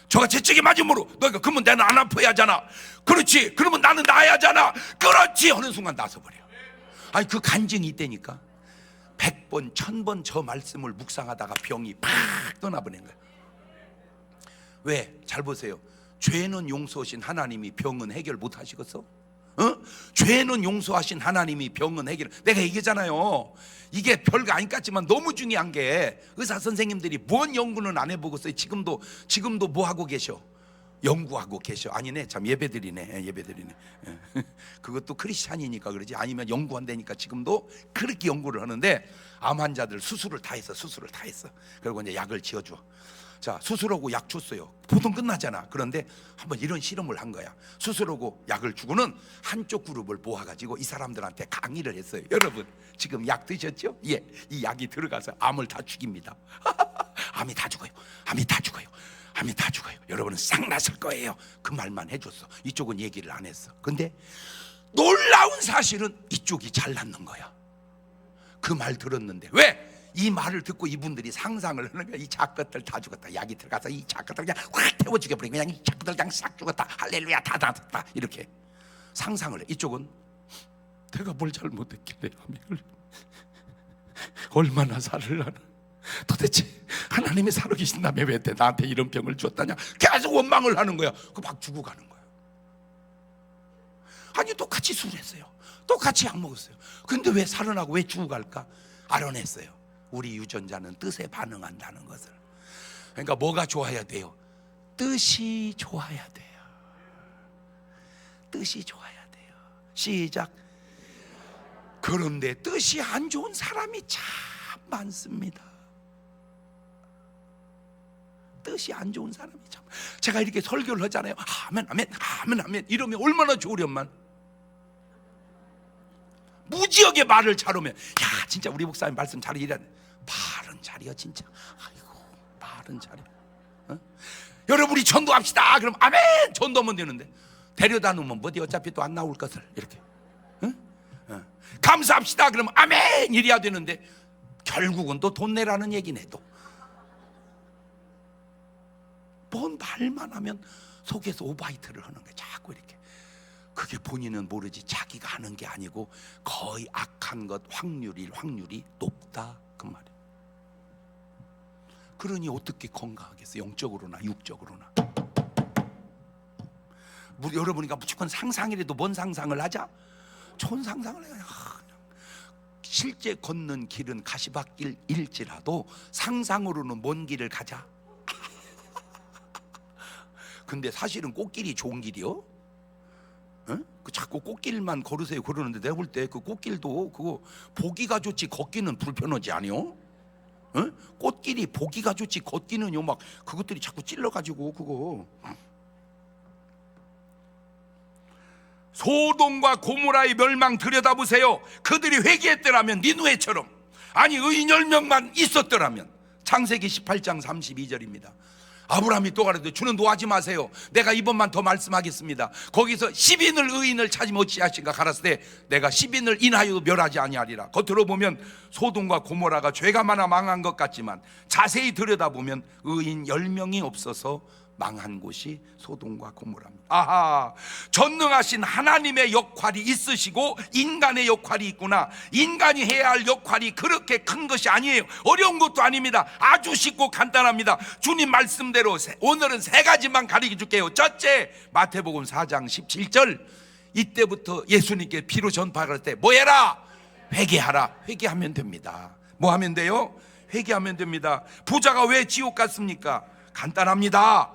저가 채찍에 맞음으로 너희가 그러면 나는 안 아파야 하잖아. 그렇지. 그러면 나는 나아야 하잖아. 그렇지. 하는 순간 나서버려. 아니 그 간증이 있다니까. 100번 1000번 저 말씀을 묵상하다가 병이 팍 떠나버린 거야. 왜? 잘 보세요. 죄는 용서하신 하나님이 병은 해결 못 하시겠어? 죄는 용서하신 하나님이 병은 해결. 내가 얘기잖아요. 이게 별거 아닌 것 같지만 너무 중요한 게 의사 선생님들이 뭔 연구는 안 해보겠어요. 지금도 뭐 하고 계셔? 연구하고 계셔. 아니네. 참 예배드리네. 그것도 크리스찬이니까 그러지. 아니면 연구한다니까 지금도 그렇게 연구를 하는데 암 환자들 수술을 다 했어. 그리고 이제 약을 지어줘. 자, 수술하고 약 줬어요. 보통 끝나잖아. 그런데 한번 이런 실험을 한 거야. 수술하고 약을 주고는 한쪽 그룹을 모아가지고 이 사람들한테 강의를 했어요. 여러분 지금 약 드셨죠? 예, 이 약이 들어가서 암을 다 죽입니다. 암이 다 죽어요. 여러분은 싹 났을 거예요. 그 말만 해줬어. 이쪽은 얘기를 안 했어. 근데 놀라운 사실은 이쪽이 잘 낫는 거야. 그 말 들었는데 왜? 이 말을 듣고 이분들이 상상을 하는 거야. 이 작것들 다 죽었다. 약이 들어가서 이 작것들 그냥 확 태워 죽여버린 거야. 그냥 이 작것들 그냥 싹 죽었다. 할렐루야 다 낫았다. 이렇게 상상을 해. 이쪽은 내가 뭘 잘못했길래 암을 얼마나 살을라나. 도대체 하나님이 살아계신다며 왜 나한테 이런 병을 주었다냐. 계속 원망을 하는 거야. 그 막 죽어가는 거야. 아니 똑같이 술했어요. 똑같이 약 먹었어요. 근데 왜 살아나고 왜 죽어갈까? 알아냈어요. 우리 유전자는 뜻에 반응한다는 것을. 그러니까 뭐가 좋아야 돼요? 뜻이 좋아야 돼요. 시작. 그런데 뜻이 안 좋은 사람이 참 많습니다. 뜻이 안 좋은 사람이 참. 제가 이렇게 설교를 하잖아요. 아멘 이러면 얼마나 좋으련만. 무지하게 말을 잘하면 야 진짜 우리 목사님 말씀 잘 이해하네. 말은 잘이야 진짜. 아이고 말은 잘해. 여러분 우리 전도합시다. 그럼 아멘 전도하면 되는데 데려다 놓으면 뭐지 어차피 또 안 나올 것을 이렇게. 감사합시다 그러면 아멘 이래야 되는데 결국은 또 돈 내라는 얘기네. 또 뭔 말만 하면 속에서 오바이트를 하는 거야. 자꾸 이렇게. 그게 본인은 모르지 자기가 하는 게 아니고 거의 악한 것 확률이 높다 그 말이에요. 그러니 어떻게 건강하겠어요? 영적으로나 육적으로나. 여러분이가 무조건 상상이라도 뭔 상상을 하자? 좋은 상상을 해요. 실제 걷는 길은 가시밭길일지라도 상상으로는 먼 길을 가자. 근데 사실은 꽃길이 좋은 길이요? 응? 그 자꾸 꽃길만 걸으세요 그러는데 내가 볼 때 그 꽃길도 그거 보기가 좋지 걷기는 불편하지 아니요? 응? 꽃길이 보기가 좋지 걷기는요 막 그것들이 자꾸 찔러가지고 그거. 소돔과 고모라의 멸망 들여다보세요. 그들이 회개했더라면 니누에처럼, 아니 의인 10명만 있었더라면. 창세기 18장 32절입니다 아브라함이 또 가라되 주는 노하지 마세요. 내가 이번만 더 말씀하겠습니다. 거기서 10인을 의인을 찾으면 어찌하신가 가라사대 때 내가 10인을 인하여 멸하지 아니하리라. 겉으로 보면 소돔과 고모라가 죄가 많아 망한 것 같지만 자세히 들여다보면 의인 10명이 없어서 망한 곳이 소돔과 고모라입니다. 아하, 전능하신 하나님의 역할이 있으시고 인간의 역할이 있구나. 인간이 해야 할 역할이 그렇게 큰 것이 아니에요. 어려운 것도 아닙니다. 아주 쉽고 간단합니다. 주님 말씀대로 오늘은 3가지만 가르쳐 줄게요. 첫째, 마태복음 4장 17절. 이때부터 예수님께 피로 전파할 때 뭐 해라? 회개하라. 회개하면 됩니다. 뭐 하면 돼요? 회개하면 됩니다. 부자가 왜 지옥 갔습니까? 간단합니다.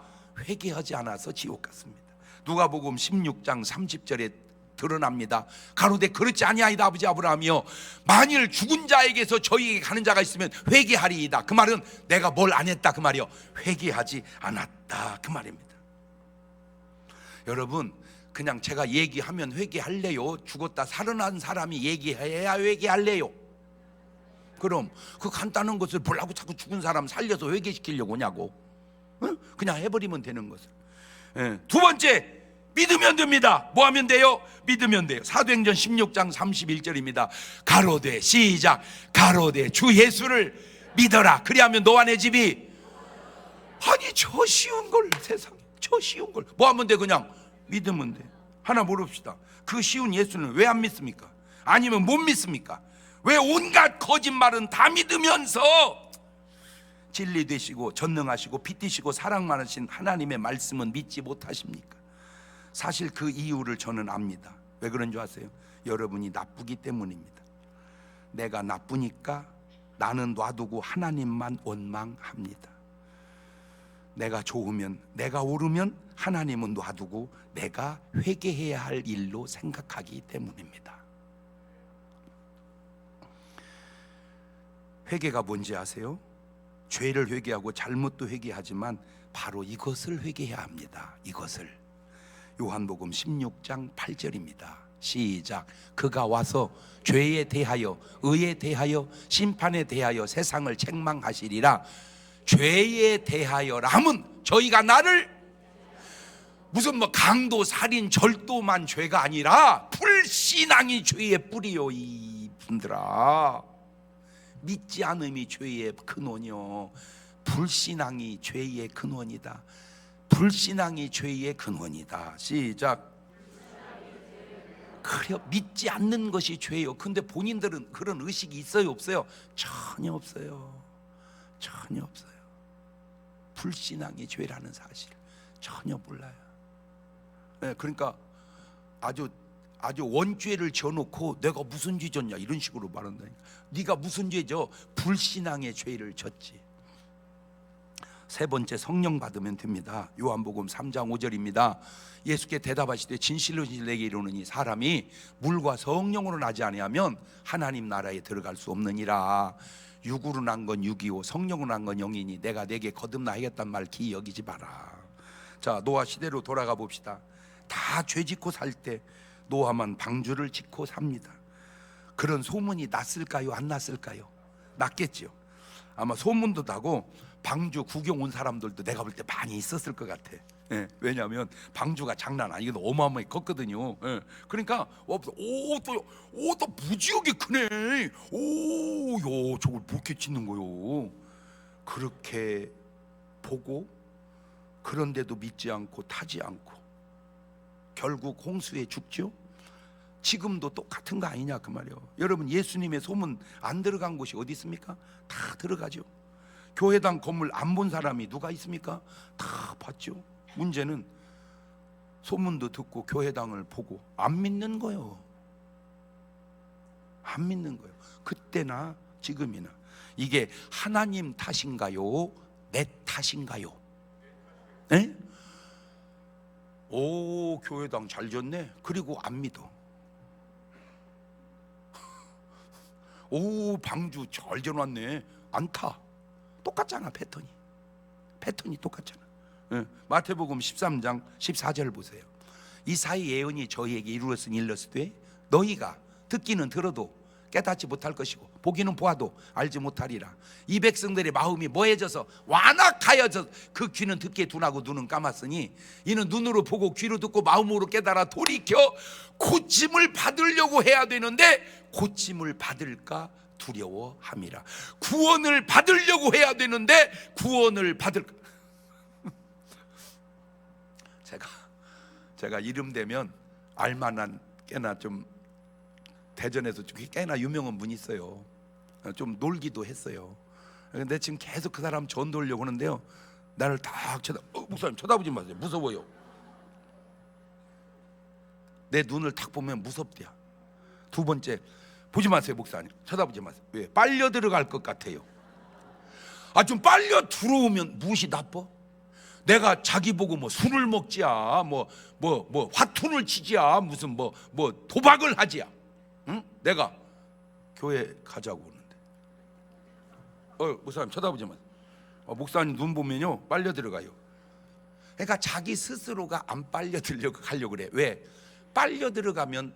회개하지 않아서 지옥 갔습니다. 누가복음 16장 30절에 드러납니다. 가로되 그렇지 아니하이다 아버지 아브라함이여, 만일 죽은 자에게서 저희에게 가는 자가 있으면 회개하리이다. 그 말은 내가 뭘 안 했다 그 말이요, 회개하지 않았다 그 말입니다. 여러분, 그냥 제가 얘기하면 회개할래요? 죽었다 살아난 사람이 얘기해야 회개할래요? 그럼 그 간단한 것을 보려고 자꾸 죽은 사람 살려서 회개시키려고 하냐고. 그냥 해버리면 되는 것을. 두 번째, 믿으면 됩니다. 뭐 하면 돼요? 믿으면 돼요. 사도행전 16장 31절입니다 가로되 시작, 가로되 주 예수를 믿어라. 그리하면 너와 내 집이. 아니 저 쉬운 걸, 세상에 저 쉬운 걸 뭐 하면 돼? 그냥 믿으면 돼. 하나 물읍시다. 그 쉬운 예수는 왜 안 믿습니까? 아니면 못 믿습니까? 왜 온갖 거짓말은 다 믿으면서 진리 되시고 전능하시고 빛이시고 사랑 많으신 하나님의 말씀은 믿지 못하십니까? 사실 그 이유를 저는 압니다. 왜 그런 줄 아세요? 여러분이 나쁘기 때문입니다. 내가 나쁘니까 나는 놔두고 하나님만 원망합니다. 내가 좋으면, 내가 옳으면 하나님은 놔두고 내가 회개해야 할 일로 생각하기 때문입니다. 회개가 뭔지 아세요? 죄를 회개하고 잘못도 회개하지만 바로 이것을 회개해야 합니다. 이것을. 요한복음 16장 8절입니다 시작. 그가 와서 죄에 대하여 의에 대하여 심판에 대하여 세상을 책망하시리라. 죄에 대하여라 하면 저희가 나를 무슨 뭐 강도 살인 절도만 죄가 아니라 불신앙이 죄의 뿌리요. 이분들아, 믿지 않음이 죄의 근원이요, 불신앙이 죄의 근원이다. 불신앙이 죄의 근원이다. 시작. 그래, 믿지 않는 것이 죄요. 근데 본인들은 그런 의식이 있어요 없어요? 전혀 없어요. 전혀 없어요. 불신앙이 죄라는 사실을 전혀 몰라요. 네, 그러니까 아주 원죄를 지어놓고 내가 무슨 죄 졌냐 이런 식으로 말한다니까. 네가 무슨 죄 져? 불신앙의 죄를 졌지. 세 번째, 성령 받으면 됩니다. 요한복음 3장 5절입니다 예수께 대답하시되 진실로 내게 이르노니 사람이 물과 성령으로 나지 아니하면 하나님 나라에 들어갈 수 없느니라. 육으로 난 건 육이요 성령으로 난 건 영이니 내가 내게 거듭나 하겠단 말 기이 여기지 마라. 자, 노아 시대로 돌아가 봅시다. 다 죄 짓고 살 때 노아만 방주를 짓고 삽니다. 그런 소문이 났을까요? 안 났을까요? 났겠죠. 아마 소문도 나고 방주 구경 온 사람들도 내가 볼 때 많이 있었을 것 같아. 예, 왜냐하면 방주가 장난 아니거든. 어마어마하게 컸거든요. 예, 그러니까 또 무지하게 크네. 요 저걸 못게 짓는 거요. 그렇게 보고 그런데도 믿지 않고 타지 않고 결국 홍수에 죽죠. 지금도 똑같은 거 아니냐 그 말이요. 여러분, 예수님의 소문 안 들어간 곳이 어디 있습니까? 다 들어가죠. 교회당 건물 안 본 사람이 누가 있습니까? 다 봤죠. 문제는 소문도 듣고 교회당을 보고 안 믿는 거예요. 안 믿는 거예요. 그때나 지금이나. 이게 하나님 탓인가요? 내 탓인가요? 에? 오, 교회당 잘 졌네. 그리고 안 믿어. 오, 방주 잘 지어놨네. 안 타. 똑같잖아. 패턴이 똑같잖아. 예, 마태복음 13장 14절 보세요. 이사야 예언이 저희에게 이루어진 일러스되 너희가 듣기는 들어도 깨닫지 못할 것이고 보기는 보아도 알지 못하리라. 이 백성들의 마음이 뭐해져서 완악하여져 그 귀는 듣기에 둔하고 눈은 감았으니 이는 눈으로 보고 귀로 듣고 마음으로 깨달아 돌이켜 고침을 받으려고 해야 되는데 고침을 받을까 두려워함이라. 구원을 받으려고 해야 되는데 구원을 받을까. 제가 이름 되면 알만한 꽤나 좀 대전에서 꽤나 유명한 분이 있어요. 좀 놀기도 했어요. 근데 지금 계속 그 사람 전 돌려고 하는데요, 나를 딱 목사님 쳐다보지 마세요. 무서워요. 내 눈을 딱 보면 무섭대요. 두 번째, 보지 마세요. 목사님 쳐다보지 마세요. 왜? 빨려 들어갈 것 같아요. 좀 빨려 들어오면 무엇이 나빠? 내가 자기 보고 뭐 술을 먹지야, 뭐 화투를 치지야, 무슨 뭐 도박을 하지야. 응? 내가 교회 가자고 오는데, 목사님 쳐다보지 마세요. 목사님 눈 보면요 빨려 들어가요. 그러니까 자기 스스로가 안 빨려 들려고 가려고 그래. 왜? 빨려 들어가면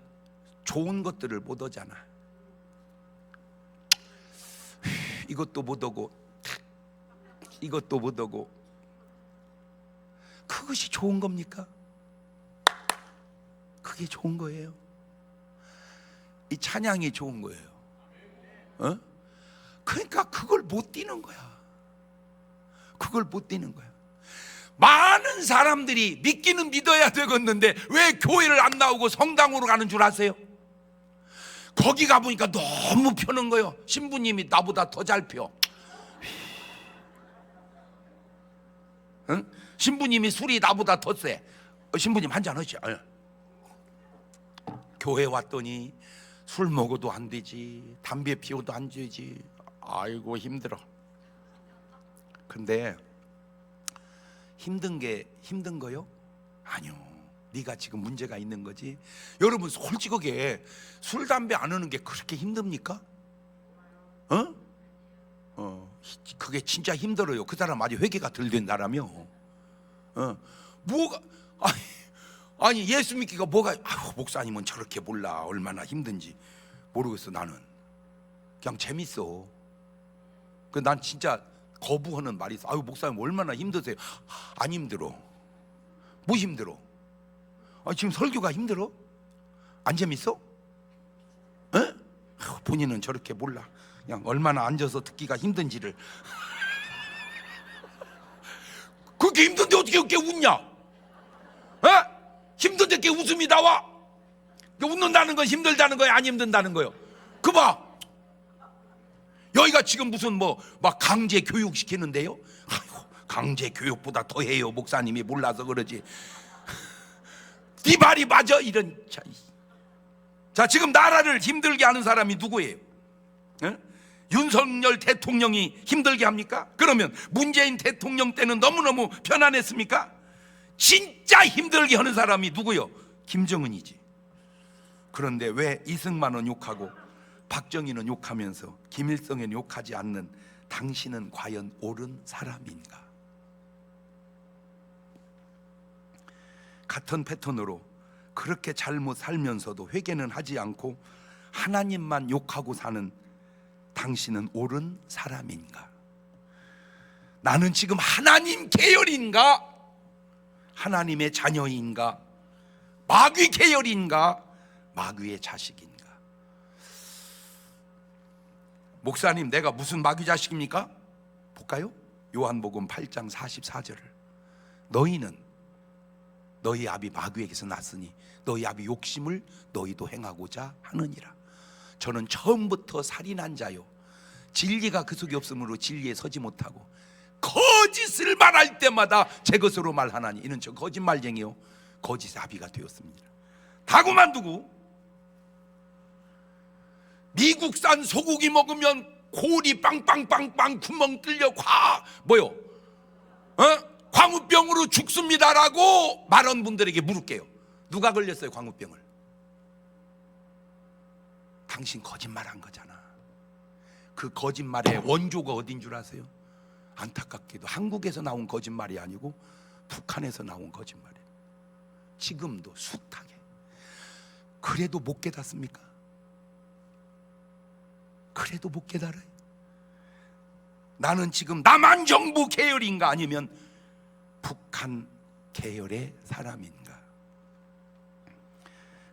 좋은 것들을 못 오잖아. 이것도 못 오고 이것도 못 오고. 그것이 좋은 겁니까? 그게 좋은 거예요. 이 찬양이 좋은 거예요. 그러니까 그걸 못 뛰는 거야. 그걸 못 뛰는 거야. 많은 사람들이 믿기는 믿어야 되겠는데 왜 교회를 안 나오고 성당으로 가는 줄 아세요? 거기 가보니까 너무 펴는 거예요. 신부님이 나보다 더 잘 펴. 응? 신부님이 술이 나보다 더 세. 신부님 한잔 하시죠. 교회 왔더니 술 먹어도 안 되지, 담배 피워도 안 되지. 아이고 힘들어. 근데 힘든 게 힘든 거요? 아니요. 네가 지금 문제가 있는 거지. 여러분 솔직하게 술 담배 안 하는 게 그렇게 힘듭니까? 그게 진짜 힘들어요. 그 사람 아주 회개가 덜 된 사람이요. 뭐가 아니 예수 믿기가 뭐가. 목사님은 저렇게 몰라 얼마나 힘든지 모르겠어. 나는 그냥 재밌어. 난 진짜 거부하는 말이 있어. 목사님 얼마나 힘드세요? 안 힘들어. 뭐 힘들어? 지금 설교가 힘들어? 안 재밌어? 본인은 저렇게 몰라. 그냥 얼마나 앉아서 듣기가 힘든지를. 그렇게 힘든데 어떻게 그렇게 웃냐? 힘든데 그렇게 웃음이 나와? 웃는다는 건 힘들다는 거야, 안 힘든다는 거요? 그 봐. 여기가 지금 무슨 막 강제 교육 시키는데요? 강제 교육보다 더 해요. 목사님이 몰라서 그러지. 네 말이 맞아? 이런. 자, 지금 나라를 힘들게 하는 사람이 누구예요? 윤석열 대통령이 힘들게 합니까? 그러면 문재인 대통령 때는 너무너무 편안했습니까? 진짜 힘들게 하는 사람이 누구요? 김정은이지. 그런데 왜 이승만은 욕하고 박정희는 욕하면서 김일성은 욕하지 않는 당신은 과연 옳은 사람인가? 같은 패턴으로 그렇게 잘못 살면서도 회개는 하지 않고 하나님만 욕하고 사는 당신은 옳은 사람인가? 나는 지금 하나님 계열인가? 하나님의 자녀인가? 마귀 계열인가? 마귀의 자식인가? 목사님, 내가 무슨 마귀 자식입니까? 볼까요? 요한복음 8장 44절을 너희는 너희 아비 마귀에게서 났으니 너희 아비 욕심을 너희도 행하고자 하느니라. 저는 처음부터 살인한 자요, 진리가 그 속에 없으므로 진리에 서지 못하고 거짓을 말할 때마다 제 것으로 말하나니 이는 저 거짓말쟁이요 거짓의 아비가 되었습니다. 다 그만두고 미국산 소고기 먹으면 골이 빵빵빵빵 구멍 뚫려 광우병으로 죽습니다라고 말한 분들에게 물을게요. 누가 걸렸어요 광우병을? 당신 거짓말한 거잖아. 그 거짓말의 원조가 어딘 줄 아세요? 안타깝게도 한국에서 나온 거짓말이 아니고 북한에서 나온 거짓말이에요. 지금도 숱하게. 그래도 못 깨닫습니까? 그래도 못 깨달아요. 나는 지금 남한 정부 계열인가 아니면 북한 계열의 사람인가?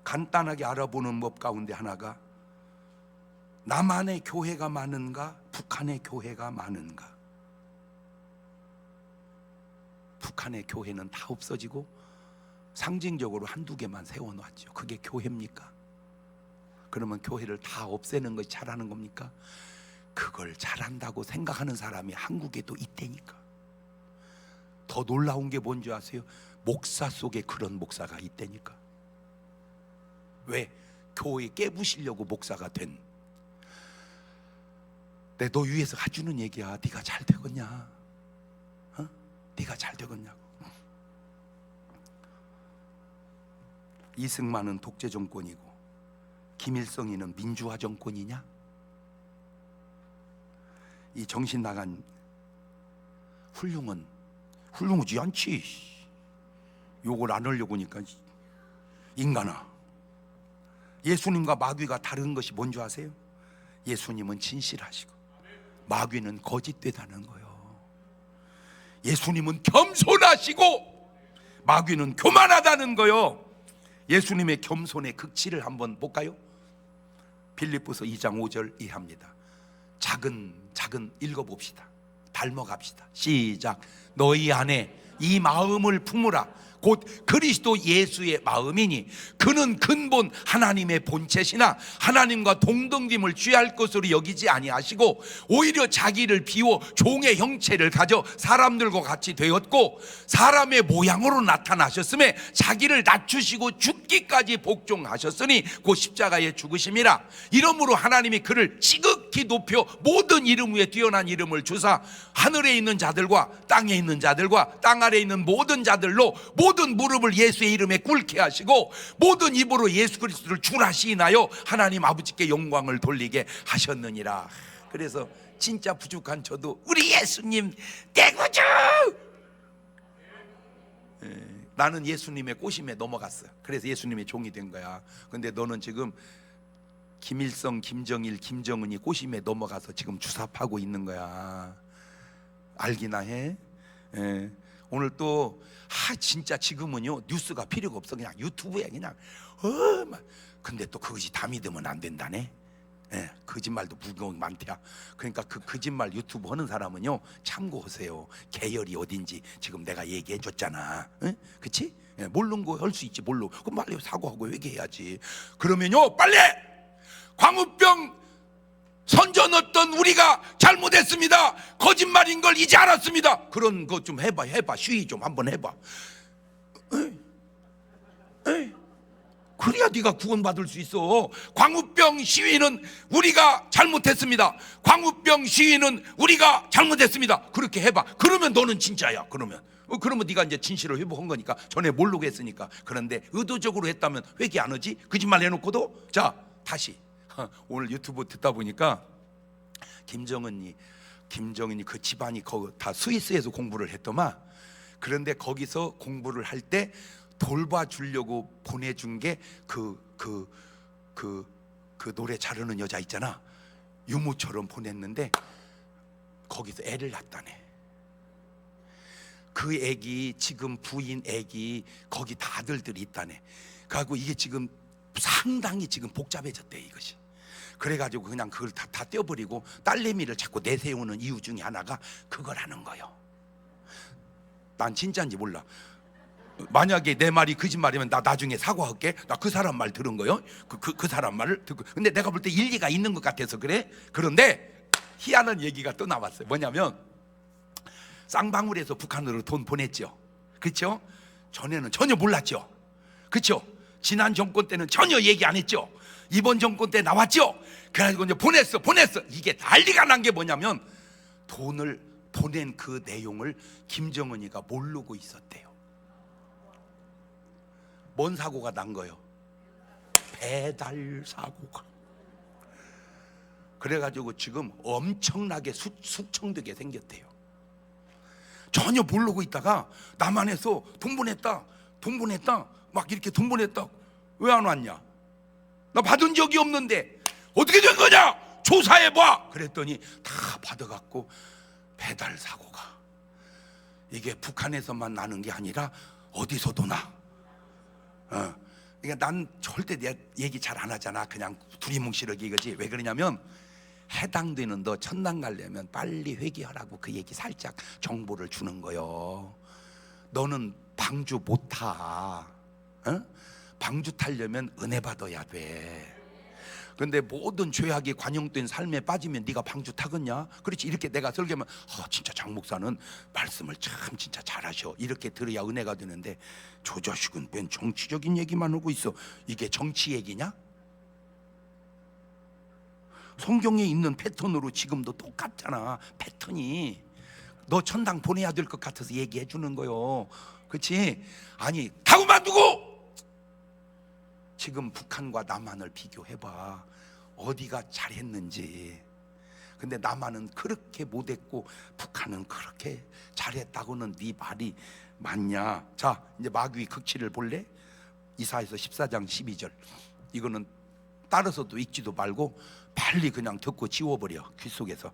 간단하게 알아보는 법 가운데 하나가 남한의 교회가 많은가 북한의 교회가 많은가? 북한의 교회는 다 없어지고 상징적으로 한두 개만 세워놨죠. 그게 교회입니까? 그러면 교회를 다 없애는 것이 잘하는 겁니까? 그걸 잘한다고 생각하는 사람이 한국에도 있다니까. 더 놀라운 게 뭔지 아세요? 목사 속에 그런 목사가 있다니까. 왜? 교회 깨부시려고 목사가 된. 너 위에서 해주는 얘기야. 네가 잘 되겠냐? 네가 잘 되겠냐고. 이승만은 독재 정권이고 김일성이는 민주화 정권이냐? 이 정신 나간 훌륭하지 않지. 욕을 안 하려고 하니까. 인간아, 예수님과 마귀가 다른 것이 뭔지 아세요? 예수님은 진실하시고 마귀는 거짓되다는 거예요. 예수님은 겸손하시고 마귀는 교만하다는 거예요. 예수님의 겸손의 극치를 한번 볼까요? 빌립보서 2장 5절 이해합니다. 작은 읽어봅시다. 닮아갑시다. 시작. 너희 안에 이 마음을 품으라. 곧 그리스도 예수의 마음이니 그는 근본 하나님의 본체시나 하나님과 동등됨을 취할 것으로 여기지 아니하시고 오히려 자기를 비워 종의 형체를 가져 사람들과 같이 되었고 사람의 모양으로 나타나셨음에 자기를 낮추시고 죽기까지 복종하셨으니 곧 십자가에 죽으심이라. 이러므로 하나님이 그를 지극히 높여 모든 이름 위에 뛰어난 이름을 주사 하늘에 있는 자들과 땅에 있는 자들과 땅 아래에 있는 모든 자들로 모든 무릎을 예수의 이름에 꿇게 하시고 모든 입으로 예수 그리스도를 주라 시인하여 하나님 아버지께 영광을 돌리게 하셨느니라. 그래서 진짜 부족한 저도 우리 예수님 대구주. 나는 예수님의 꼬심에 넘어갔어. 그래서 예수님의 종이 된 거야. 근데 너는 지금 김일성, 김정일, 김정은이 꼬심에 넘어가서 지금 주사파고 있는 거야. 알기나 해? 오늘 또 진짜 지금은요 뉴스가 필요가 없어. 그냥 유튜브에 그냥 근데 또 그것이 다 믿으면 안 된다네. 거짓말도 무거운 많대야. 그러니까 그 거짓말 유튜브 하는 사람은요 참고하세요. 계열이 어딘지 지금 내가 얘기해 줬잖아. 그치? 모르는 거 할 수 있지. 모르고 그럼 빨리 사과하고 회개해야지. 그러면요 빨리 광우병 선전 넣었던 우리가 잘못했습니다. 거짓말인 걸 이제 알았습니다. 그런 거 좀 해봐. 시위 좀 한번 해봐. 그래야 네가 구원받을 수 있어. 광우병 시위는 우리가 잘못했습니다. 광우병 시위는 우리가 잘못했습니다. 그렇게 해봐. 그러면 너는 진짜야. 그러면 네가 이제 진실을 회복한 거니까. 전에 모르고 했으니까. 그런데 의도적으로 했다면 회개 안 하지? 거짓말 해놓고도. 자 다시 오늘 유튜브 듣다 보니까 김정은이 그 집안이 다 스위스에서 공부를 했더만. 그런데 거기서 공부를 할 때 돌봐주려고 보내준 게 그 노래 잘하는 여자 있잖아. 유모처럼 보냈는데 거기서 애를 낳았다네. 그 애기 지금 부인 애기 거기 다 아들들이 있다네. 그래갖고 이게 지금 상당히 지금 복잡해졌대 이것이. 그래가지고 그냥 그걸 다 떼어버리고 딸내미를 자꾸 내세우는 이유 중에 하나가 그거라는 거요. 난 진짜인지 몰라. 만약에 내 말이 거짓말이면 나 나중에 사과할게. 나 그 사람 말 들은 거요. 그 사람 말을 듣고. 근데 내가 볼 때 일리가 있는 것 같아서 그래. 그런데 희한한 얘기가 또 나왔어요. 뭐냐면 쌍방울에서 북한으로 돈 보냈죠. 그렇죠? 전에는 전혀 몰랐죠. 그렇죠? 지난 정권 때는 전혀 얘기 안 했죠. 이번 정권 때 나왔죠. 그래가지고 이제 보냈어. 이게 난리가 난 게 뭐냐면 돈을 보낸 그 내용을 김정은이가 모르고 있었대요. 뭔 사고가 난 거예요? 배달 사고가. 그래가지고 지금 엄청나게 수청되게 생겼대요. 전혀 모르고 있다가 남한에서 돈 보냈다 막 이렇게 돈 보냈다. 왜 안 왔냐? 나 받은 적이 없는데 어떻게 된 거냐? 조사해봐. 그랬더니 다 받아갖고 배달 사고가. 이게 북한에서만 나는 게 아니라 어디서도 나. 그러니까 난 절대 내 얘기 잘 안 하잖아. 그냥 두리뭉실하게 이거지. 왜 그러냐면 해당되는 너 천당 가려면 빨리 회개하라고 그 얘기 살짝 정보를 주는 거요. 너는 방주 못 타. 방주 타려면 은혜 받아야 돼. 근데 모든 죄악이 관용된 삶에 빠지면 네가 방주 타겠냐? 그렇지. 이렇게 내가 설교하면 진짜 장 목사는 말씀을 참 진짜 잘하셔. 이렇게 들어야 은혜가 되는데 저 자식은 맨 정치적인 얘기만 하고 있어. 이게 정치 얘기냐? 성경에 있는 패턴으로 지금도 똑같잖아. 패턴이. 너 천당 보내야 될 것 같아서 얘기해 주는 거요. 그렇지? 아니 다 그만두고 지금 북한과 남한을 비교해봐. 어디가 잘했는지. 근데 남한은 그렇게 못했고 북한은 그렇게 잘했다고는 네 말이 맞냐? 자, 이제 마귀의 극치를 볼래? 이사야서 14장 12절. 이거는 따라서도 읽지도 말고 빨리 그냥 듣고 지워버려. 귀 속에서.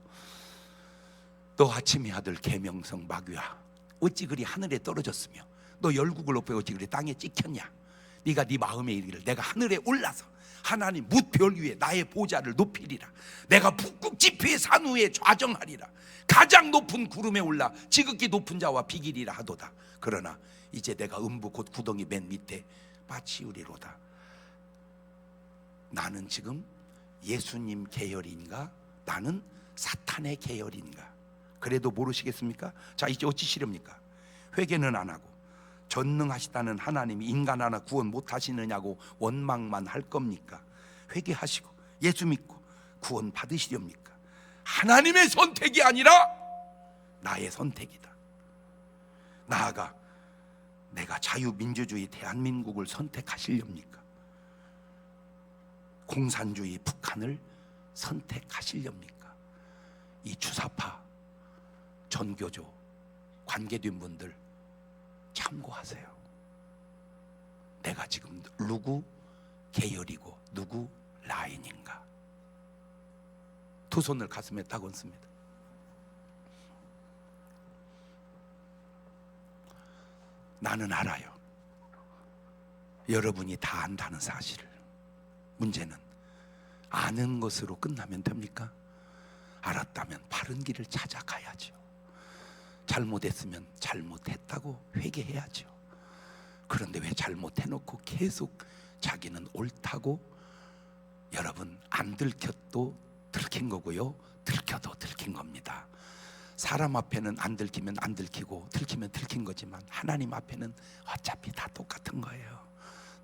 너 아침의 아들 계명성 마귀야, 어찌 그리 하늘에 떨어졌으며 너 열국을 높여 어찌 그리 땅에 찍혔냐? 네가 네 마음에 이르기를 내가 하늘에 올라서 하나님 뭇별 위에 나의 보좌를 높이리라. 내가 북극 지폐의 산 위에 좌정하리라. 가장 높은 구름에 올라 지극히 높은 자와 비기리라 하도다. 그러나 이제 내가 음부 곧 구덩이 맨 밑에 빠치우리로다. 나는 지금 예수님 계열인가? 나는 사탄의 계열인가? 그래도 모르시겠습니까? 자, 이제 어찌시렵니까? 회개는 안 하고 전능하시다는 하나님이 인간 하나 구원 못 하시느냐고 원망만 할 겁니까? 회개하시고 예수 믿고 구원 받으시렵니까? 하나님의 선택이 아니라 나의 선택이다. 나아가 내가 자유민주주의 대한민국을 선택하시렵니까? 공산주의 북한을 선택하시렵니까? 이 주사파 전교조 관계된 분들 참고하세요. 내가 지금 누구 계열이고 누구 라인인가? 두 손을 가슴에 딱 얹습니다. 나는 알아요. 여러분이 다 안다는 사실을. 문제는 아는 것으로 끝나면 됩니까? 알았다면 바른 길을 찾아가야죠. 잘못했으면 잘못했다고 회개해야죠. 그런데 왜 잘못해놓고 계속 자기는 옳다고? 여러분, 안 들켜도 들킨 거고요, 들켜도 들킨 겁니다. 사람 앞에는 안 들키면 안 들키고 들키면 들킨 거지만 하나님 앞에는 어차피 다 똑같은 거예요.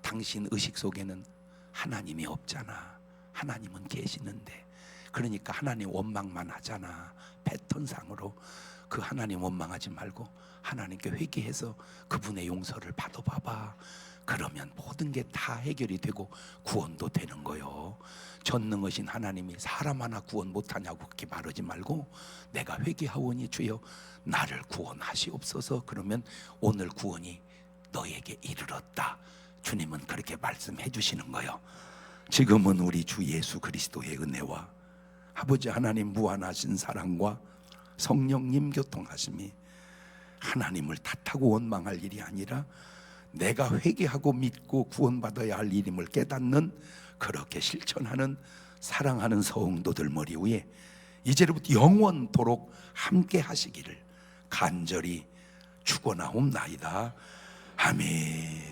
당신 의식 속에는 하나님이 없잖아. 하나님은 계시는데. 그러니까 하나님 원망만 하잖아. 패턴상으로. 그 하나님 원망하지 말고 하나님께 회개해서 그분의 용서를 받아봐봐. 그러면 모든 게 다 해결이 되고 구원도 되는 거요. 전능하신 하나님이 사람 하나 구원 못하냐고 그렇게 말하지 말고 내가 회개하오니 주여 나를 구원하시옵소서. 그러면 오늘 구원이 너에게 이르렀다. 주님은 그렇게 말씀해 주시는 거요. 지금은 우리 주 예수 그리스도의 은혜와 아버지 하나님 무한하신 사랑과 성령님 교통하심이 하나님을 탓하고 원망할 일이 아니라 내가 회개하고 믿고 구원받아야 할 일임을 깨닫는, 그렇게 실천하는 사랑하는 서흥도들 머리 위에 이제부터 영원토록 함께 하시기를 간절히 축원하옵나이다. 아멘.